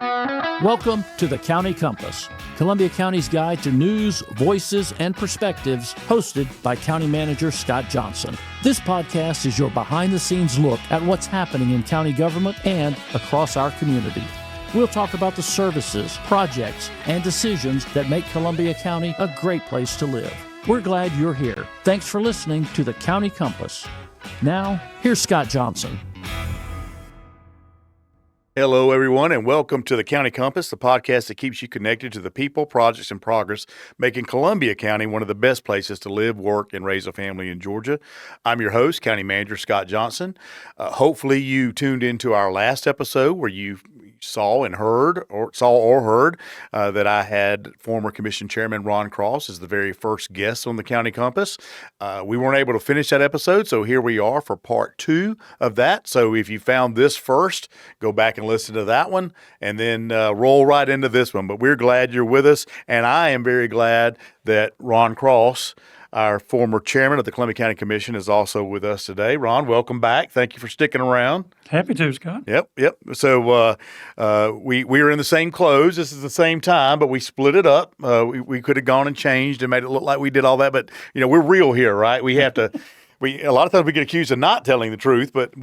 Welcome to the County Compass, Columbia County's guide to news, voices, and perspectives, hosted by County Manager Scott Johnson. This podcast is your behind-the-scenes look at what's happening in county government and across our community. We'll talk about the services, projects, and decisions that make Columbia County a great place to live. We're glad you're here. Thanks for listening to the County Compass. Now, here's Scott Johnson. Hello, everyone, and welcome to the County Compass, the podcast that keeps you connected to the people, projects, and progress, making Columbia County one of the best places to live, work, and raise a family in Georgia. I'm your host, County Manager Scott Johnson. Hopefully, you tuned into our last episode where you saw or heard that I had former Commission Chairman Ron Cross as the very first guest on the County Compass. We weren't able to finish that episode, so here we are for part 2 of that. So if you found this first, go back and listen to that one and then roll right into this one. But we're glad you're with us, and I am very glad that Ron Cross, our former chairman of the Columbia County Commission, is also with us today. Ron, welcome back. Thank you for sticking around. Happy to, Scott. Yep. So we were in the same clothes. This is the same time, but we split it up. We could have gone and changed and made it look like we did all that. But, you know, we're real here, right? We have to a lot of times we get accused of not telling the truth, but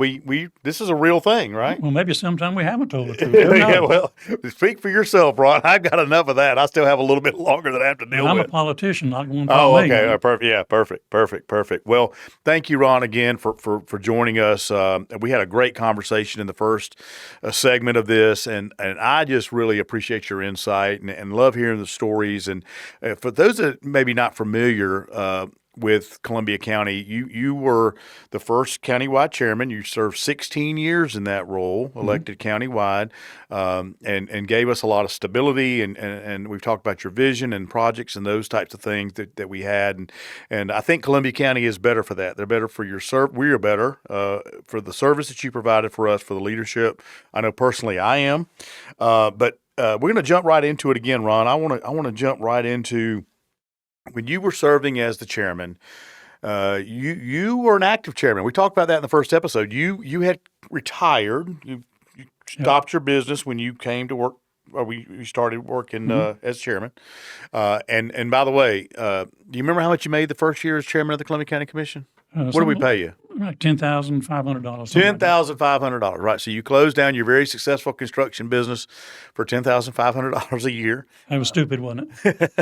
this is a real thing, right? Well, maybe sometime we haven't told the truth. Yeah, well, speak for yourself, Ron. I've got enough of that. I still have a little bit longer that I have to deal with. I'm a politician, not going to call me. Okay. Perfect. Yeah, perfect. Well, thank you, Ron, again for joining us. We had a great conversation in the first segment of this, and I just really appreciate your insight and love hearing the stories. And for those that may be not familiar with Columbia County, you were the first countywide chairman. You served 16 years in that role, elected countywide, and gave us a lot of stability. And we've talked about your vision and projects and those types of things that we had. And I think Columbia County is better for that. They're better for your we are better for the service that you provided for us, for the leadership. I know personally I am. But we're going to jump right into it again, Ron. I want to jump right into when you were serving as the chairman. You were an active chairman. We talked about that in the first episode. You had retired. You stopped your business when you came to work, or you started working as chairman. And by the way, do you remember how much you made the first year as chairman of the Columbia County Commission? What did we pay you? Like $10,500. $10,500, right? So you closed down your very successful construction business for $10,500 a year. That was stupid, wasn't it?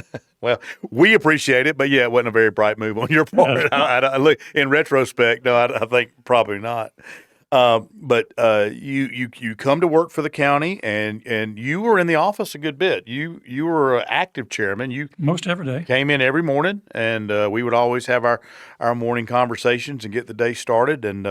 Well, we appreciate it, but yeah, it wasn't a very bright move on your part. I look in retrospect, no, I think probably not. But you come to work for the county, and you were in the office a good bit. You were an active chairman. You most every day came in every morning, and we would always have our morning conversations and get the day started. And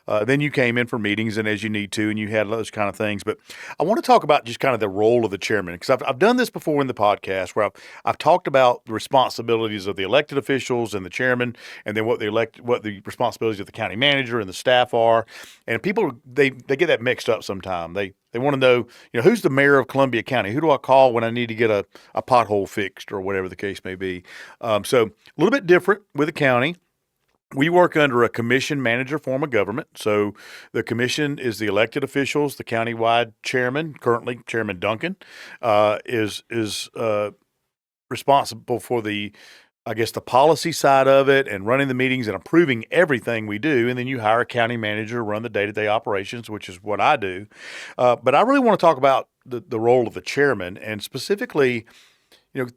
then you came in for meetings and as you need to, and you had those kind of things. But I want to talk about just kind of the role of the chairman, because I've done this before in the podcast where I've talked about the responsibilities of the elected officials and the chairman, and then what the responsibilities of the county manager and the staff are. And people, they get that mixed up sometimes. They want to know, who's the mayor of Columbia County? Who do I call when I need to get a pothole fixed or whatever the case may be? So a little bit different with the county. We work under a commission manager form of government. So the commission is the elected officials. The countywide chairman, currently Chairman Duncan, is responsible for the policy side of it and running the meetings and approving everything we do. And then you hire a county manager to run the day-to-day operations, which is what I do. But I really want to talk about the role of the chairman, and specifically,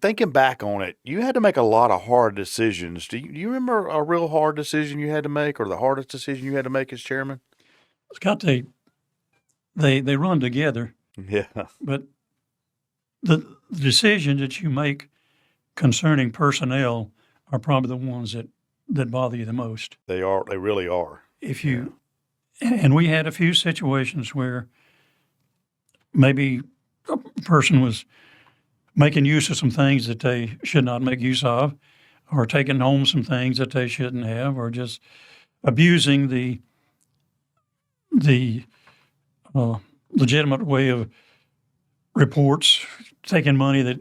thinking back on it, you had to make a lot of hard decisions. Do you remember a real hard decision you had to make, or the hardest decision you had to make as chairman? Scott, they run together. Yeah. But the decisions that you make concerning personnel are probably the ones that bother you the most. They are. They really are. And we had a few situations where maybe a person was making use of some things that they should not make use of, or taking home some things that they shouldn't have, or just abusing the legitimate way of reports, taking money that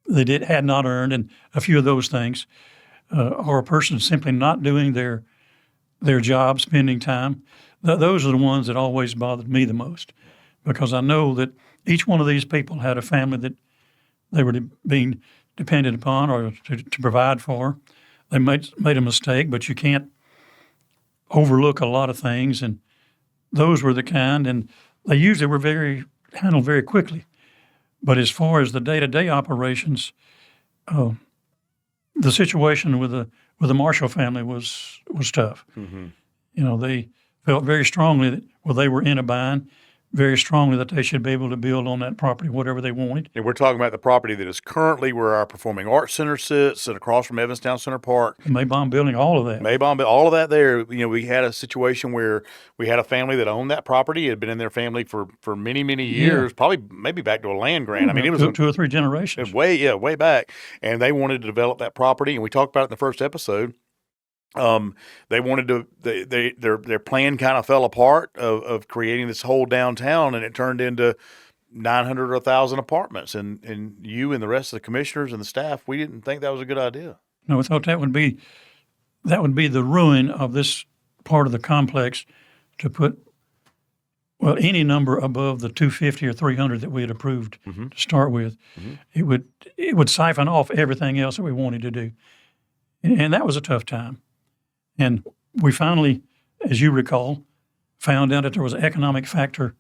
they had not earned, and a few of those things, or a person simply not doing their job, spending time. Those are the ones that always bothered me the most, because I know that each one of these people had a family that they were being dependent upon or to provide for. They made a mistake, but you can't overlook a lot of things, and those were the kind, and they usually were handled very quickly. But as far as the day-to-day operations, the situation with the Marshall family was tough. Mm-hmm. You know, they felt very strongly that they were in a bind, very strongly that they should be able to build on that property whatever they wanted. And we're talking about the property that is currently where our Performing Arts Center sits and across from Evanstown Center Park. The Maybon building, all of that. Maybon, all of that there. You know, we had a situation where we had a family that owned that property. It had been in their family for many, many years, probably maybe back to a land grant. I mean, it was two or three generations. Way back. And they wanted to develop that property. And we talked about it in the first episode. They wanted to. Their plan kind of fell apart of creating this whole downtown, and it turned into 900 or 1,000 apartments. And you and the rest of the commissioners and the staff, we didn't think that was a good idea. No, we thought that would be the ruin of this part of the complex to put any number above the 250 or 300 that we had approved to start with. Mm-hmm. It would siphon off everything else that we wanted to do, and that was a tough time. And we finally, as you recall, found out that there was an economic factor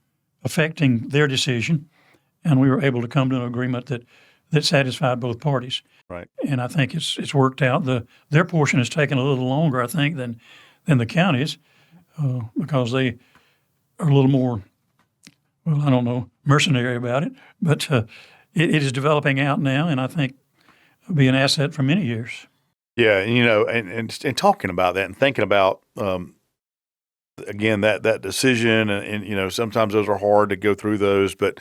affecting their decision, and we were able to come to an agreement that satisfied both parties. Right. And I think it's worked out. Their portion has taken a little longer, I think, than the county's because they are a little more, well, I don't know, mercenary about it. But it is developing out now, and I think it'll be an asset for many years. Yeah, you know, and talking about that and thinking about again that decision, and you know, sometimes those are hard to go through those, but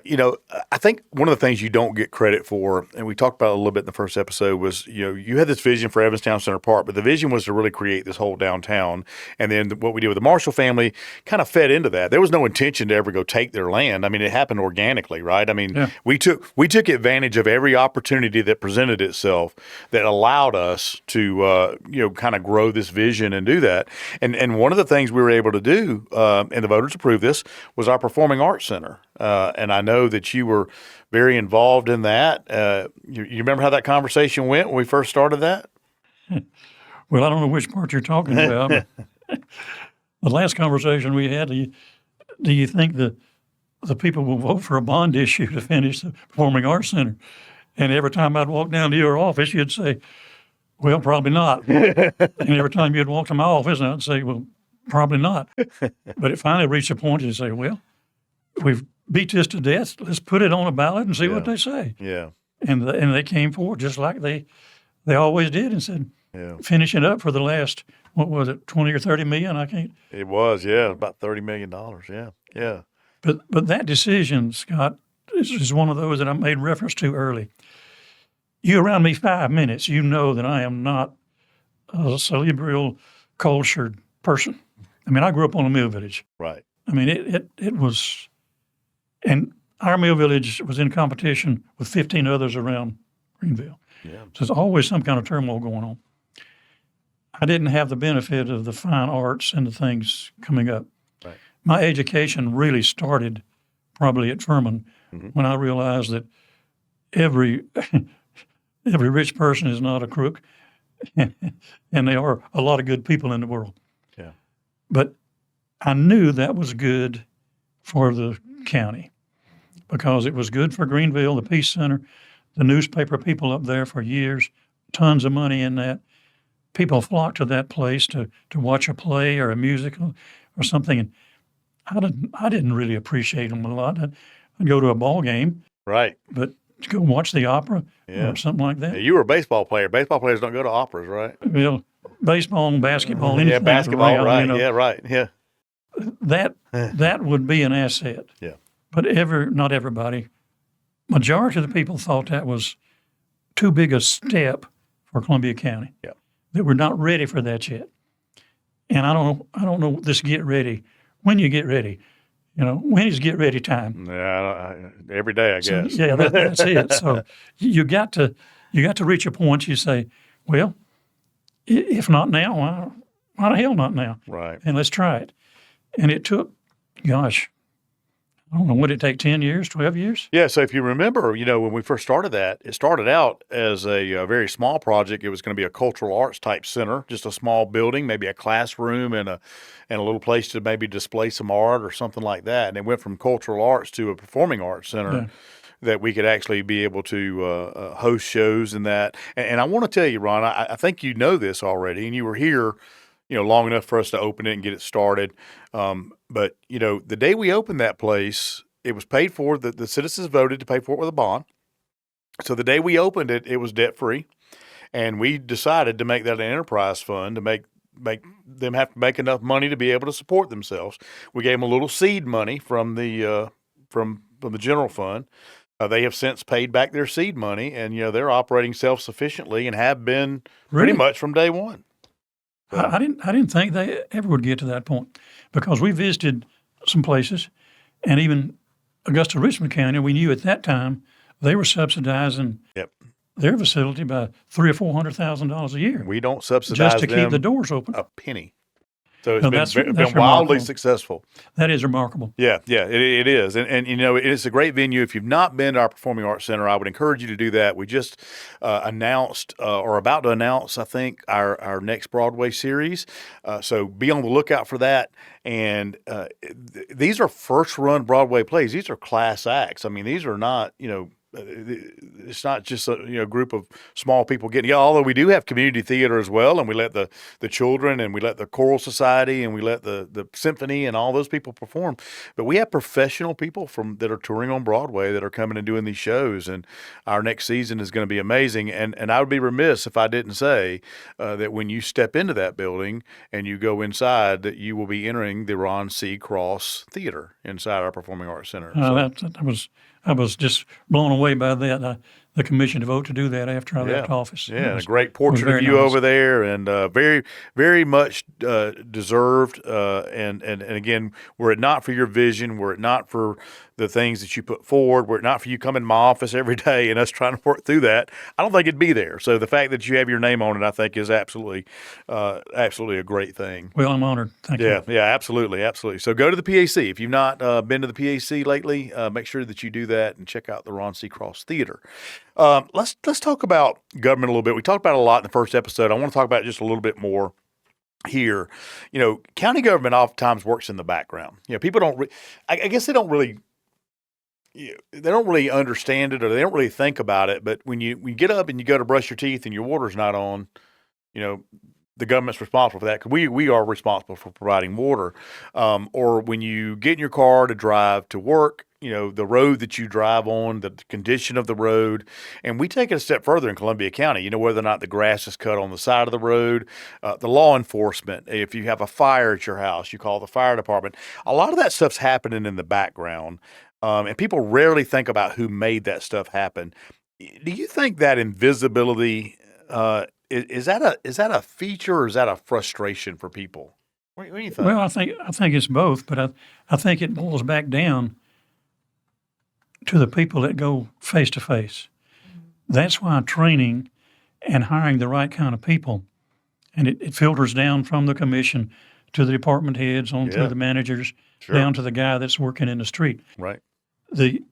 you know, I think one of the things you don't get credit for, and we talked about it a little bit in the first episode, was, you know, you had this vision for Evanstown Center Park, but the vision was to really create this whole downtown. And then what we did with the Marshall family kind of fed into that. There was no intention to ever go take their land. I mean, it happened organically, right? I mean, we took advantage of every opportunity that presented itself that allowed us to, you know, kind of grow this vision and do that. And one of the things we were able to do, and the voters approved this, was our Performing Arts Center. And I know that you were very involved in that. You remember how that conversation went when we first started that? Well, I don't know which part you're talking about. The last conversation we had, do you think the people will vote for a bond issue to finish the Performing Arts Center? And every time I'd walk down to your office, you'd say, well, probably not. And every time you'd walk to my office, I'd say, well, probably not. But it finally reached a point to say, well, we've beat this to death. Let's put it on a ballot and see what they say. Yeah. And they came forward just like they always did and said, finish it up for the last, what was it, 20 or 30 million? I can't. It was, about $30 million. Yeah. But that decision, Scott, is one of those that I made reference to early. You around me 5 minutes, you know that I am not a cerebral, cultured person. I mean, I grew up on a mill village. Right. I mean, it was, and our mill village was in competition with 15 others around Greenville. Yeah. So there's always some kind of turmoil going on. I didn't have the benefit of the fine arts and the things coming up. Right. My education really started probably at Furman when I realized that every rich person is not a crook, and there are a lot of good people in the world. Yeah. But I knew that was good for the county because it was good for Greenville, the Peace Center, the newspaper people up there for years, tons of money in that. People flocked to that place to watch a play or a musical or something. And I didn't really appreciate them a lot. I'd go to a ball game. Right. But to go watch the opera or something like that. Yeah, you were a baseball player. Baseball players don't go to operas, right? Well, baseball and basketball, anything. Yeah, basketball, right. You know, yeah, right. Yeah. That would be an asset. Yeah. But not everybody. Majority of the people thought that was too big a step for Columbia County. Yeah. That we're not ready for that yet. And I don't know this get ready. When you get ready, you know, when is get ready time? Yeah, every day, I guess. Yeah, that's it. So you got to reach a point. You say, well, if not now, why the hell not now? Right. And let's try it. And it took, gosh, I don't know, would it take 10 years, 12 years? Yeah, so if you remember, when we first started that, it started out as a very small project. It was going to be a cultural arts type center, just a small building, maybe a classroom and a little place to maybe display some art or something like that. And it went from cultural arts to a performing arts center. Yeah. That we could actually be able to host shows and that. And I want to tell you, Ron, I think you know this already, and you were here, long enough for us to open it and get it started. But the day we opened that place, it was paid for. The citizens voted to pay for it with a bond. So the day we opened it, it was debt free, and we decided to make that an enterprise fund to make them have to make enough money to be able to support themselves. We gave them a little seed money from the general fund. They have since paid back their seed money, and they're operating self-sufficiently and have been pretty much from day one. I didn't think they ever would get to that point, because we visited some places, and even Augusta Richmond County, we knew at that time they were subsidizing their facility by $300,000 or $400,000 a year. We don't subsidize just to keep the doors open. A penny. So it's that's been wildly successful. That is remarkable. Yeah, it is. And it's a great venue. If you've not been to our Performing Arts Center, I would encourage you to do that. We just announced or about to announce, I think, our next Broadway series. So be on the lookout for that. And these are first-run Broadway plays. These are class acts. I mean, these are not, it's not just a group of small people getting together, although we do have community theater as well, and we let the children and we let the choral society and we let the symphony and all those people perform. But we have professional people that are touring on Broadway that are coming and doing these shows, and our next season is going to be amazing. And I would be remiss if I didn't say that when you step into that building and you go inside, that you will be entering the Ron C. Cross Theater inside our Performing Arts Center. I was just blown away by that. The commission to vote to do that after I left office. Yeah, a great portrait of you over there, and very, very much deserved. And again, were it not for your vision, were it not for the things that you put forward, were it not for you coming to my office every day and us trying to work through that, I don't think it'd be there. So the fact that you have your name on it, I think, is absolutely a great thing. Well, I'm honored. Thank you. Yeah, absolutely. So go to the PAC. If you've not been to the PAC lately, make sure that you do that and check out the Ron C. Cross Theater. Let's talk about government a little bit. We talked about it a lot in the first episode. I want to talk about it just a little bit more here. County government oftentimes works in the background. People don't. I guess they don't really. They don't really understand it, or they don't really think about it. But when you get up and you go to brush your teeth and your water's not on, the government's responsible for that, because we are responsible for providing water. Or when you get in your car to drive to work, the road that you drive on, the condition of the road. And we take it a step further in Columbia County, whether or not the grass is cut on the side of the road, the law enforcement. If you have a fire at your house, you call the fire department. A lot of that stuff's happening in the background. And people rarely think about who made that stuff happen. Do you think that invisibility, is that a feature, or is that a frustration for people? What do you think? Well, I think it's both, but I think it boils back down to the people that go face to face. That's why training and hiring the right kind of people, and it filters down from the commission to the department heads, on through the managers, down to the guy that's working in the street. Right. The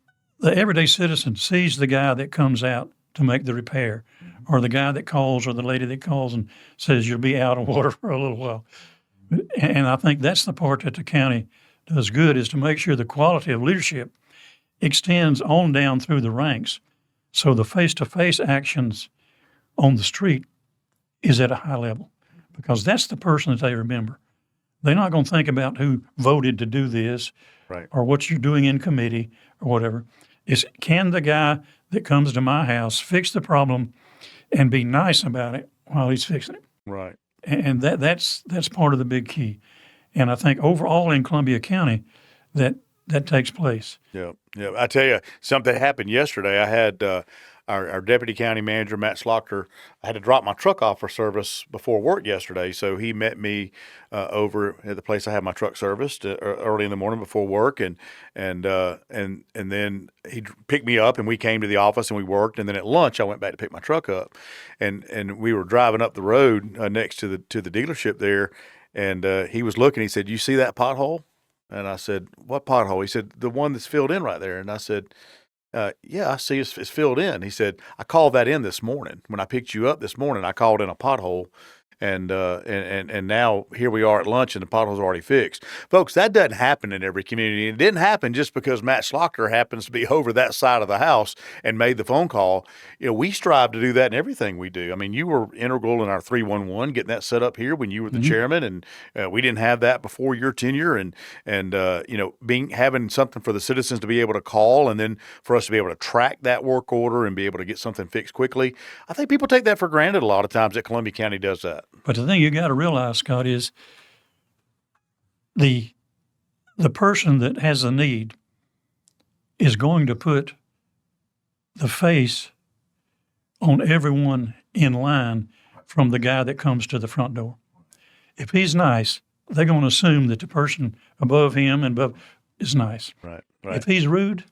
everyday citizen sees the guy that comes out to make the repair, or the guy that calls, or the lady that calls and says you'll be out of water for a little while. And I think that's the part that the county does good, is to make sure the quality of leadership extends on down through the ranks. So the face-to-face actions on the street is at a high level, because that's the person that they remember. They're not going to think about who voted to do this, right, or what you're doing in committee or whatever. It's, can the guy that comes to my house fix the problem and be nice about it while he's fixing it? Right. And that's part of the big key. And I think overall in Columbia County that takes place. Yeah. I tell you, something happened yesterday. I had our deputy county manager, Matt Slaughter. I had to drop my truck off for service before work yesterday, so he met me over at the place I have my truck serviced early in the morning before work, and then he picked me up, and we came to the office and we worked, and then at lunch I went back to pick my truck up, and we were driving up the road next to the dealership there, and he was looking. He said, "You see that pothole?" And I said, what pothole? He said, the one that's filled in right there. And I said, yeah, I see it's filled in. He said, I called that in this morning. When I picked you up this morning, I called in a pothole. And now here we are at lunch and the pothole's already fixed. Folks, that doesn't happen in every community. It didn't happen just because Matt Schlocker happens to be over that side of the house and made the phone call. We strive to do that in everything we do. I mean, you were integral in our 311, getting that set up here when you were the chairman, and we didn't have that before your tenure. And having something for the citizens to be able to call, and then for us to be able to track that work order and be able to get something fixed quickly. I think people take that for granted a lot of times that Columbia County does that. But the thing you got to realize, Scott, is the person that has the need is going to put the face on everyone in line from the guy that comes to the front door. If he's nice, they're going to assume that the person above him and above is nice. Right. If he's rude,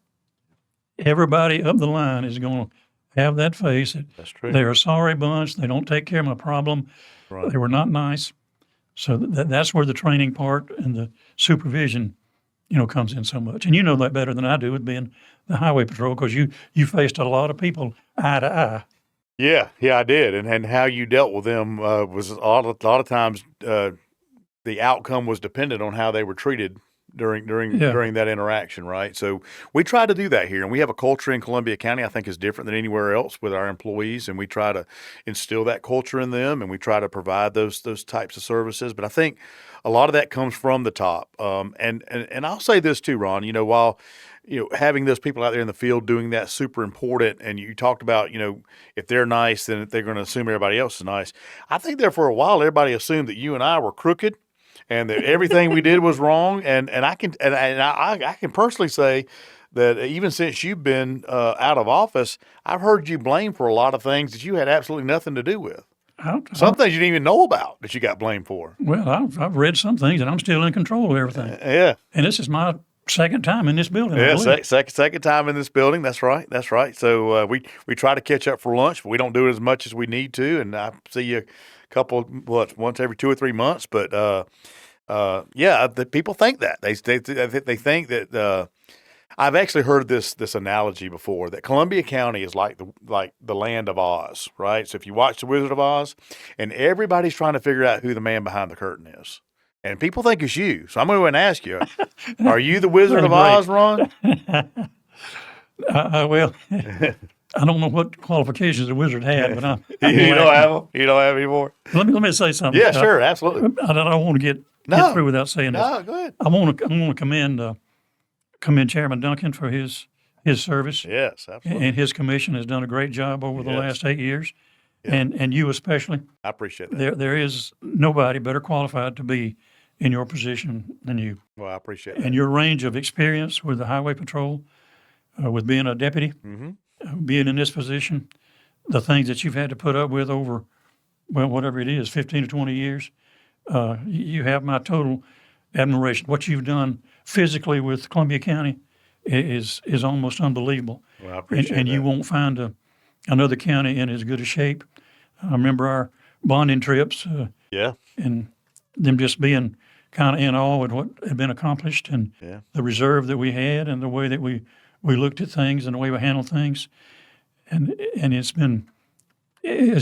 everybody up the line is going to have that face. That's true. They're a sorry bunch. They don't take care of my problem. Right. They were not nice. So that's where the training part and the supervision, comes in so much. And you know that better than I do with being the highway patrol, because you faced a lot of people eye to eye. Yeah, I did. And how you dealt with them was a lot of times the outcome was dependent on how they were treated during that interaction, right? So we try to do that here, and we have a culture in Columbia County I think is different than anywhere else with our employees, and we try to instill that culture in them, and we try to provide those types of services. But I think a lot of that comes from the top. And I'll say this too, Ron. While having those people out there in the field doing that super important, and you talked about if they're nice, then they're going to assume everybody else is nice. I think there for a while everybody assumed that you and I were crooked, and that everything we did was wrong. And I can personally say that even since you've been out of office, I've heard you blamed for a lot of things that you had absolutely nothing to do with. Some things you didn't even know about that you got blamed for. Well, I've read some things, and I'm still in control of everything. Yeah. And this is my second time in this building. Yeah, second time in this building. That's right. So we try to catch up for lunch, but we don't do it as much as we need to. And I see you once every 2 or 3 months. But the people think that they think that. I've actually heard this analogy before, that Columbia County is like the land of Oz, right? So if you watch The Wizard of Oz, and everybody's trying to figure out who the man behind the curtain is, and people think it's you. So I'm going to go and ask you: are you the Wizard of Oz, Ron? Well, I don't know what qualifications the wizard had, but you don't have them. You don't have any more. Let me say something. Yeah, sure, absolutely. I don't want to get through without saying this. No, go ahead. I want to commend Chairman Duncan for his service. Yes, absolutely. And his commission has done a great job over the last 8 years, and you especially. I appreciate that. There is nobody better qualified to be in your position than you. Well, I appreciate that. And your range of experience with the Highway Patrol, with being a deputy, being in this position, the things that you've had to put up with over, whatever it is, 15 to 20 years, you have my total admiration. What you've done physically with Columbia County is almost unbelievable. Well, I appreciate that. And you won't find another county in as good a shape. I remember our bonding trips. And them just being kind of in awe with what had been accomplished, and the reserve that we had, and the way that we looked at things and the way we handled things. And it's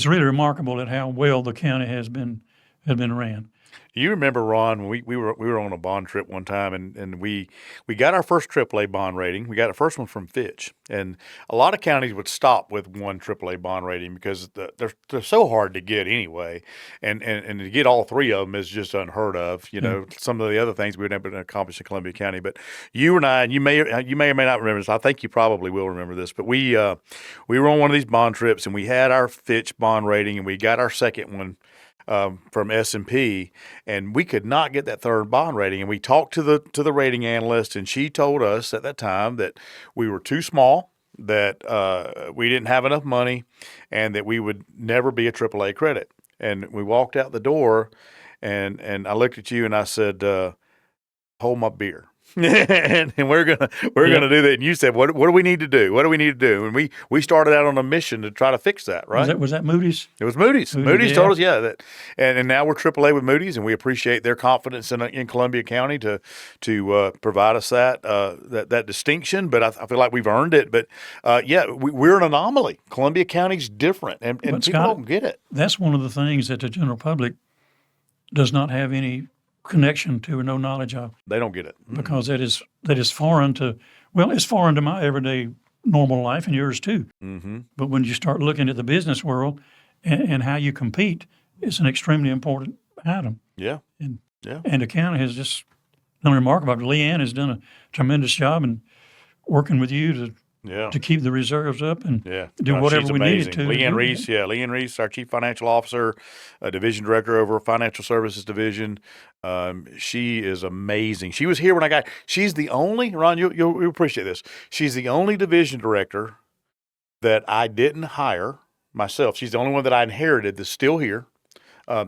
really remarkable at how well the county has been ran. You remember, Ron, when we were on a bond trip one time, and we got our first AAA bond rating. We got the first one from Fitch, and a lot of counties would stop with one AAA bond rating because they're so hard to get anyway, and to get all three of them is just unheard of. Some of the other things we've never accomplished in Columbia County. But you and I, and you may or may not remember this. I think you probably will remember this. But we were on one of these bond trips, and we had our Fitch bond rating, and we got our second one from S&P, and we could not get that third bond rating. And we talked to the rating analyst, and she told us at that time that we were too small, that we didn't have enough money, and that we would never be a AAA credit. And we walked out the door, and I looked at you and I said, hold my beer. and we're gonna do that. And you said, what do we need to do? What do we need to do? And we started out on a mission to try to fix that. Right? Was that Moody's? It was Moody's. Moody's told us, that, and now we're AAA with Moody's, and we appreciate their confidence in Columbia County to provide us that distinction. But I feel like we've earned it. But we're an anomaly. Columbia County's different, and people Scott, don't get it. That's one of the things that the general public does not have any connection to or no knowledge of. They don't get it because that is foreign to it's foreign to my everyday normal life and yours too. Mm-hmm. But when you start looking at the business world and how you compete, it's an extremely important item. Yeah. And the county has just done remarkable. Leanne has done a tremendous job in working with you to keep the reserves up and do whatever we needed to. Leanne Reese, our Chief Financial Officer, Division Director over Financial Services Division. She is amazing. She was here when I got. She's the only, Ron, you'll appreciate this. She's the only Division Director that I didn't hire myself. She's the only one that I inherited that's still here.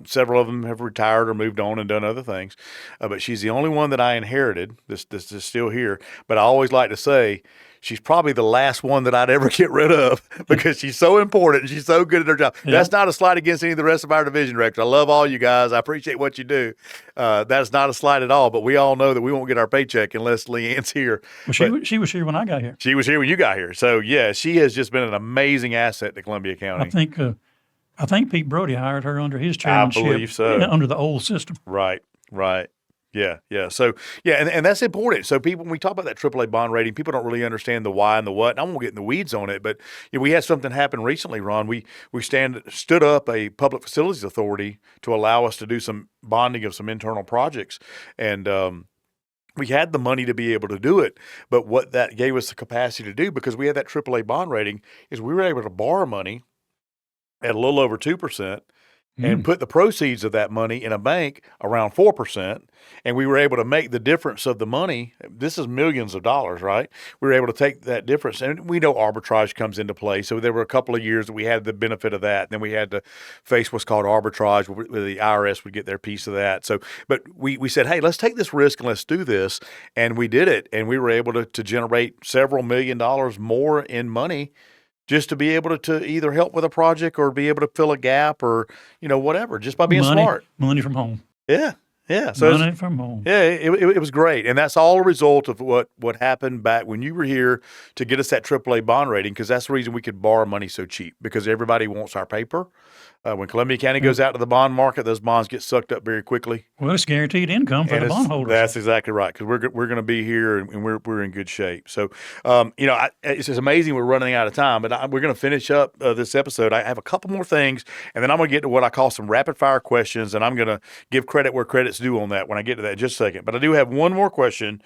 Several of them have retired or moved on and done other things, but she's the only one that I inherited that's still here. But I always like to say she's probably the last one that I'd ever get rid of because she's so important and she's so good at her job. Yeah. That's not a slight against any of the rest of our division directors. I love all you guys. I appreciate what you do. That's not a slight at all, but we all know that we won't get our paycheck unless Leanne's here. Well, she was here when I got here. She was here when you got here. So, she has just been an amazing asset to Columbia County. I think Pete Brody hired her under his chairmanship. I believe so. Under the old system. Right. Yeah. So, and that's important. So people, when we talk about that AAA bond rating, people don't really understand the why and the what. And I won't get in the weeds on it, but we had something happen recently, Ron. We stood up a public facilities authority to allow us to do some bonding of some internal projects. And we had the money to be able to do it. But what that gave us the capacity to do, because we had that AAA bond rating, is we were able to borrow money at a little over 2%. And put the proceeds of that money in a bank around 4%, and we were able to make the difference of the money. This is millions of dollars, right? We were able to take that difference, and we know arbitrage comes into play. So there were a couple of years that we had the benefit of that. Then we had to face what's called arbitrage, where the IRS would get their piece of that. So, but we said, hey, let's take this risk and let's do this, and we did it, and we were able to generate several $1 million more in money, just to be able to either help with a project or be able to fill a gap or, whatever, just by being smart. Money from home. Yeah. So money from home. Yeah, it was great. And that's all a result of what happened back when you were here to get us that AAA bond rating, because that's the reason we could borrow money so cheap, because everybody wants our paper. When Columbia County goes out to the bond market, those bonds get sucked up very quickly. Well, it's guaranteed income for the bondholders. That's exactly right, because we're going to be here and we're in good shape. So, it's just amazing we're running out of time, but we're going to finish up this episode. I have a couple more things, and then I'm going to get to what I call some rapid fire questions, and I'm going to give credit where credit's due on that when I get to that in just a second. But I do have one more question.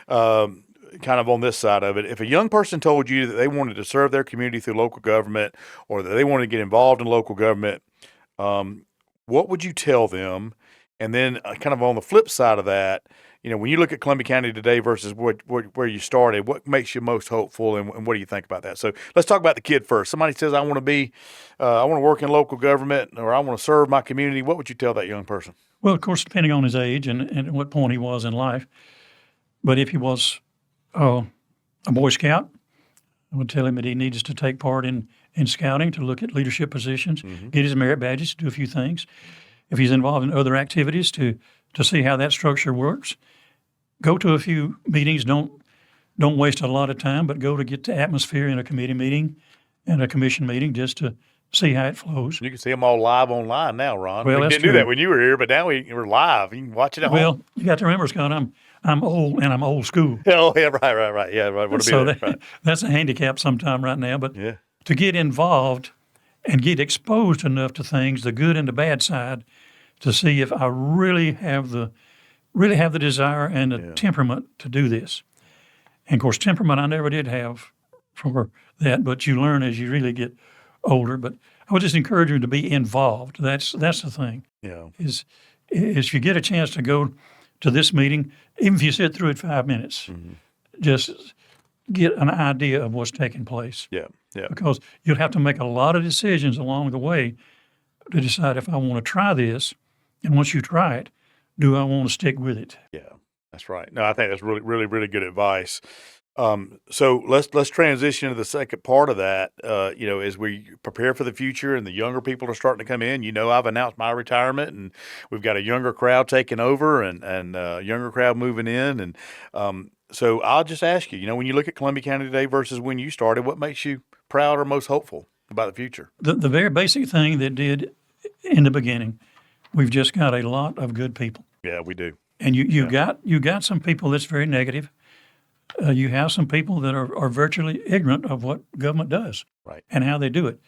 Kind of on this side of it, if a young person told you that they wanted to serve their community through local government, or that they wanted to get involved in local government, what would you tell them? And then kind of on the flip side of that, when you look at Columbia County today versus where you started, what makes you most hopeful, and what do you think about that? So let's talk about the kid first. Somebody says, I want to work in local government, or I want to serve my community. What would you tell that young person? Well, of course, depending on his age and at what point he was in life. But if he was a Boy Scout, I would tell him that he needs to take part in scouting, to look at leadership positions, get his merit badges, do a few things. If he's involved in other activities, to see how that structure works. Go to a few meetings. Don't waste a lot of time, but go to get the atmosphere in a committee meeting and a commission meeting, just to see how it flows. You can see them all live online now, Ron. Well, we didn't do that when you were here, but now we're live. You can watch it at home. Well, you got to remember, Scott, I'm old, and I'm old school. Oh, yeah, right. Yeah, right. So that's a handicap sometime right now. But to get involved and get exposed enough to things, the good and the bad side, to see if I really have the desire and the temperament to do this. And, of course, temperament I never did have for that, but you learn as you really get older. But I would just encourage you to be involved. That's the thing. Yeah. Is if you get a chance to go to this meeting, even if you sit through it 5 minutes, just get an idea of what's taking place. Yeah. Because you'll have to make a lot of decisions along the way to decide if I want to try this, and once you try it, do I want to stick with it? Yeah. That's right. No, I think that's really, really, really good advice. So let's transition to the second part of that. As we prepare for the future and the younger people are starting to come in. I've announced my retirement, and we've got a younger crowd taking over, and a younger crowd moving in. And so I'll just ask you, when you look at Columbia County today versus when you started, what makes you proud or most hopeful about the future? The very basic thing that did in the beginning, we've just got a lot of good people. Yeah, we do. And you got some people that's very negative. You have some people that are virtually ignorant of what government does, right, and how they do it.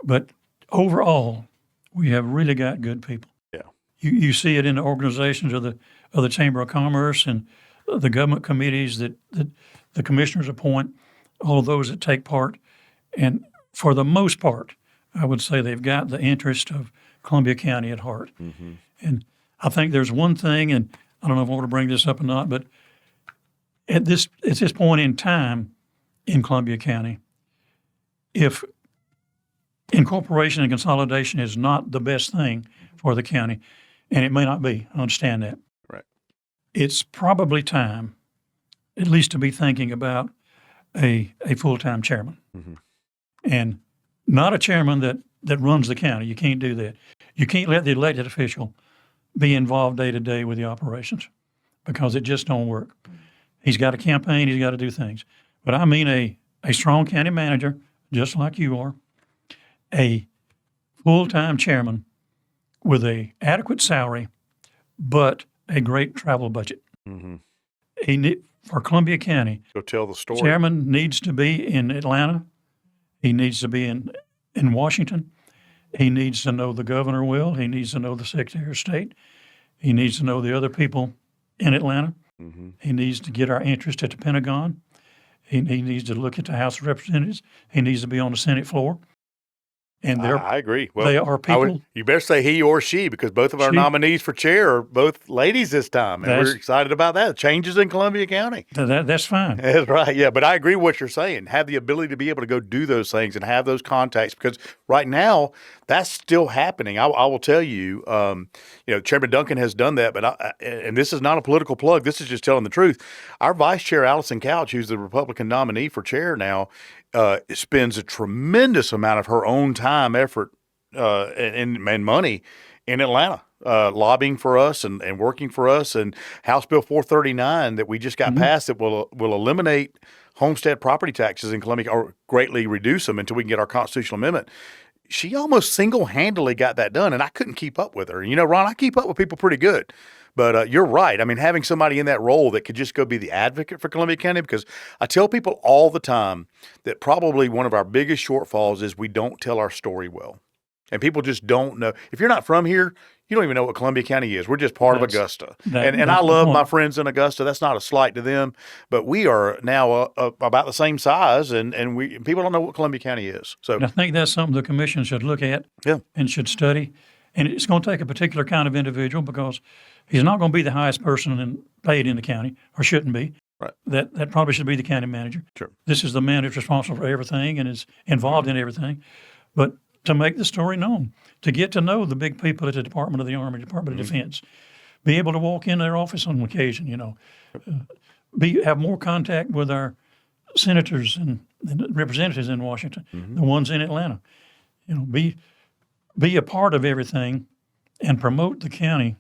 But overall, we have really got good people. Yeah. You see it in the organizations of the Chamber of Commerce and the government committees that the commissioners appoint, all of those that take part. And for the most part, I would say they've got the interest of Columbia County at heart. Mm-hmm. And I think there's one thing, and I don't know if I want to bring this up or not, but at this point in time in Columbia County, if incorporation and consolidation is not the best thing for the county, and it may not be, I understand that. Right. It's probably time, at least to be thinking about a full-time chairman. Mm-hmm. And not a chairman that runs the county. You can't do that. You can't let the elected official be involved day to day with the operations because it just don't work. He's got a campaign. He's got to do things. But I mean a strong county manager, just like you are, a full-time chairman with a adequate salary, but a great travel budget. Mm-hmm. For Columbia County, go tell the story. Chairman needs to be in Atlanta. He needs to be in Washington. He needs to know the governor well. He needs to know the Secretary of State. He needs to know the other people in Atlanta. Mm-hmm. He needs to get our interest at the Pentagon. He needs to look at the House of Representatives. He needs to be on the Senate floor. And I agree. Well, they are people. You better say he or she, because both of our nominees for chair are both ladies this time, and we're excited about that. Changes in Columbia County. That's fine. That's right. Yeah, but I agree with what you're saying. Have the ability to be able to go do those things and have those contacts, because right now that's still happening. I will tell you, Chairman Duncan has done that, but and this is not a political plug. This is just telling the truth. Our Vice Chair Allison Couch, who's the Republican nominee for chair now, spends a tremendous amount of her own time, effort, and money in Atlanta, lobbying for us and working for us. And House Bill 439 that we just got passed that will eliminate homestead property taxes in Columbia, or greatly reduce them until we can get our constitutional amendment. She almost single-handedly got that done, and I couldn't keep up with her. Ron, I keep up with people pretty good. But you're right. I mean, having somebody in that role that could just go be the advocate for Columbia County, because I tell people all the time that probably one of our biggest shortfalls is we don't tell our story well. And people just don't know. If you're not from here, you don't even know what Columbia County is. We're just part of Augusta. And I love my friends in Augusta. That's not a slight to them. But we are now about the same size, and people don't know what Columbia County is. So I think that's something the commission should look at and should study. And it's going to take a particular kind of individual, because he's not going to be the highest person paid in the county, or shouldn't be. Right. That probably should be the county manager. Sure. This is the man that's responsible for everything and is involved in everything. But to make the story known, to get to know the big people at the Department of the Army, Department of Defense, be able to walk in their office on occasion, have more contact with our senators and representatives in Washington, the ones in Atlanta, be a part of everything and promote the county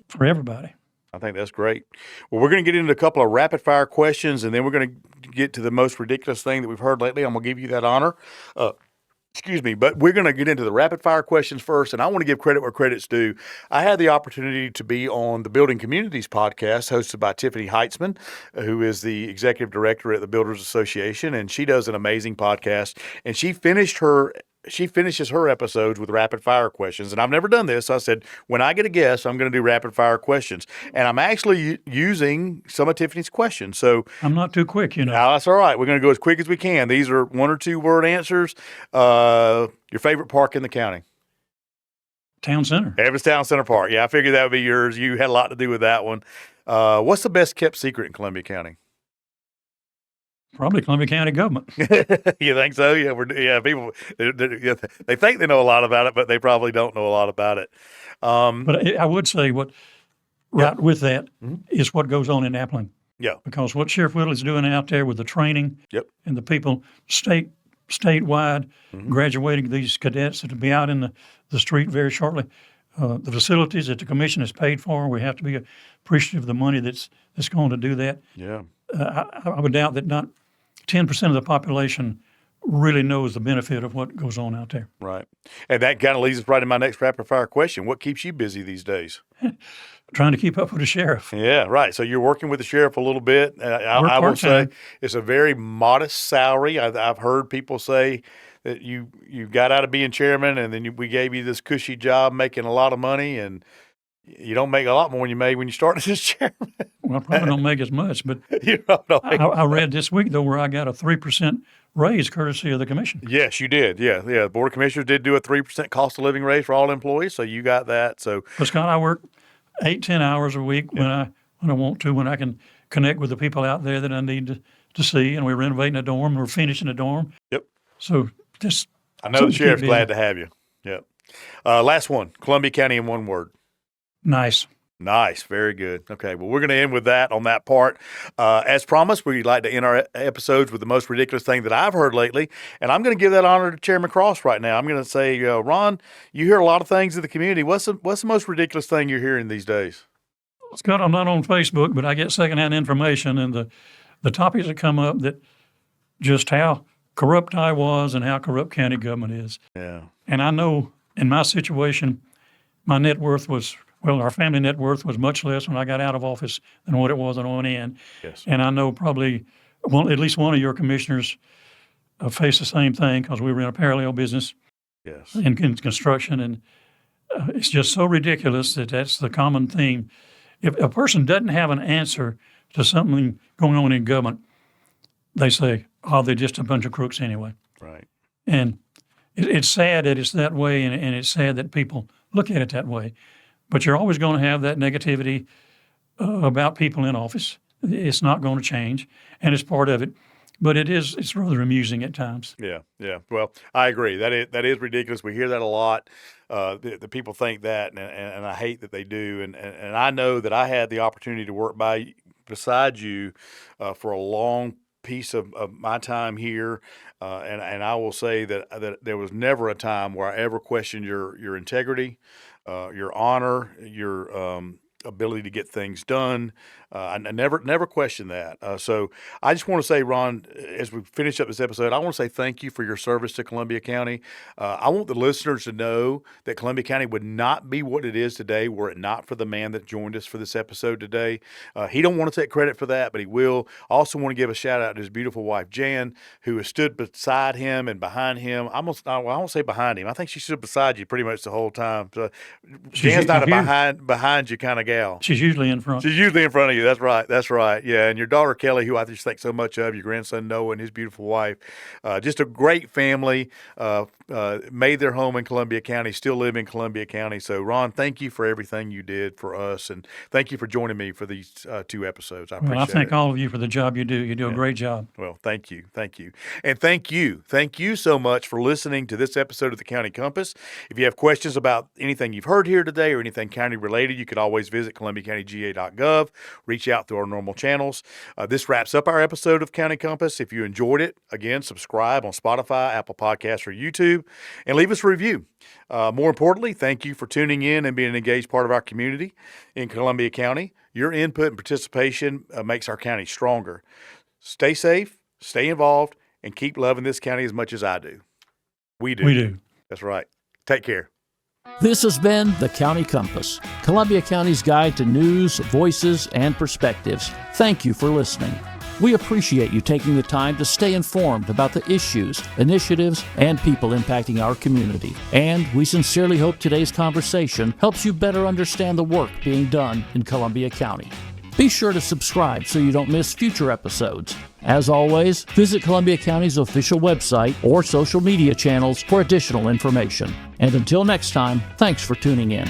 for everybody. I think that's great. Well, we're going to get into a couple of rapid-fire questions, and then we're going to get to the most ridiculous thing that we've heard lately. I'm going to give you that honor. But we're going to get into the rapid-fire questions first, and I want to give credit where credit's due. I had the opportunity to be on the Building Communities podcast hosted by Tiffany Heitzman, who is the executive director at the Builders Association, and she does an amazing podcast, and she finishes her episodes with rapid fire questions. And I've never done this. So I said, when I get a guest, I'm going to do rapid fire questions. And I'm actually using some of Tiffany's questions. So I'm not too quick, That's all right. We're going to go as quick as we can. These are 1 or 2 word answers. Your favorite park in the county? Town Center. Evans Town Center Park. Yeah, I figured that would be yours. You had a lot to do with that one. What's the best kept secret in Columbia County? Probably Columbia County government. You think so? Yeah, people they think they know a lot about it, but they probably don't know a lot about it. But I would say right with that is what goes on in Appling. Yeah. Because what Sheriff Whittle is doing out there with the training and the people statewide graduating these cadets that will be out in the street very shortly, the facilities that the commission has paid for, we have to be appreciative of the money that's going to do that. Yeah. I would doubt that not 10% of the population really knows the benefit of what goes on out there. Right. And that kind of leads us right to my next rapid fire question. What keeps you busy these days? Trying to keep up with the sheriff. Yeah, right. So you're working with the sheriff a little bit. I will say it's a very modest salary. I've heard people say that you got out of being chairman and then we gave you this cushy job making a lot of money, and you don't make a lot more than you made when you started as chairman. Well, I probably don't make as much, but You don't make I read this week, though, where I got a 3% raise courtesy of the commission. Yes, you did. Yeah. The Board of Commissioners did do a 3% cost of living raise for all employees, so you got that. So, But Scott, I work 8-10 hours a week when I want to, when I can connect with the people out there that I need to see, and we're renovating a dorm, we're finishing a dorm. Yep. So just I know the sheriff's glad to have you. Yep. Last one, Columbia County in one word. Nice. Nice. Very good. Okay. Well, we're going to end with that on that part. As promised, we'd like to end our episodes with the most ridiculous thing that I've heard lately. And I'm going to give that honor to Chairman Cross right now. I'm going to say, Ron, you hear a lot of things in the community. What's the most ridiculous thing you're hearing these days? Scott, I'm not on Facebook, but I get secondhand information, and the topics that come up that just how corrupt I was and how corrupt county government is. Yeah. And I know in my situation, my net worth was, our family net worth was much less when I got out of office than what it was when I went in. Yes. And I know probably at least one of your commissioners faced the same thing because we were in a parallel business Yes. in construction. And it's just so ridiculous that that's the common theme. If a person doesn't have an answer to something going on in government, they say, oh, they're just a bunch of crooks anyway. Right. And it's sad that it's that way, and it's sad that people look at it that way. But you're always going to have that negativity about people in office. It's not going to change, and it's part of it. But it's rather amusing at times. Yeah, yeah. Well, I agree. That is ridiculous. We hear that a lot. The people think that, and I hate that they do. And I know that I had the opportunity to work beside you for a long piece of my time here, and I will say that there was never a time where I ever questioned your integrity, your honor, your ability to get things done. I never questioned that. So I just want to say, Ron, as we finish up this episode, I want to say thank you for your service to Columbia County. I want the listeners to know that Columbia County would not be what it is today were it not for the man that joined us for this episode today. He don't want to take credit for that, but he will. I also want to give a shout out to his beautiful wife, Jan, who has stood beside him and behind him. I won't say behind him. I think she stood beside you pretty much the whole time. So Jan's not a behind you kind of gal. She's usually in front. She's usually in front of you. That's right. That's right. Yeah. And your daughter, Kelly, who I just think so much of, your grandson, Noah, and his beautiful wife. Just a great family. Made their home in Columbia County, still live in Columbia County. So, Ron, thank you for everything you did for us. And thank you for joining me for these 2 episodes. I appreciate it. Well, I thank all of you for the job you do. You do a great job. Well, thank you. Thank you. And thank you so much for listening to this episode of the County Compass. If you have questions about anything you've heard here today or anything county related, you could always visit ColumbiaCountyGA.gov, reach out through our normal channels. This wraps up our episode of County Compass. If you enjoyed it, again, subscribe on Spotify, Apple Podcasts, or YouTube, and leave us a review. More importantly, thank you for tuning in and being an engaged part of our community in Columbia County. Your input and participation makes our county stronger. Stay safe, stay involved, and keep loving this county as much as I do. We do. We do. That's right. Take care. This has been the County Compass, Columbia County's guide to news, voices, and perspectives. Thank you for listening. We appreciate you taking the time to stay informed about the issues, initiatives, and people impacting our community. And we sincerely hope today's conversation helps you better understand the work being done in Columbia County. Be sure to subscribe so you don't miss future episodes. As always, visit Columbia County's official website or social media channels for additional information. And until next time, thanks for tuning in.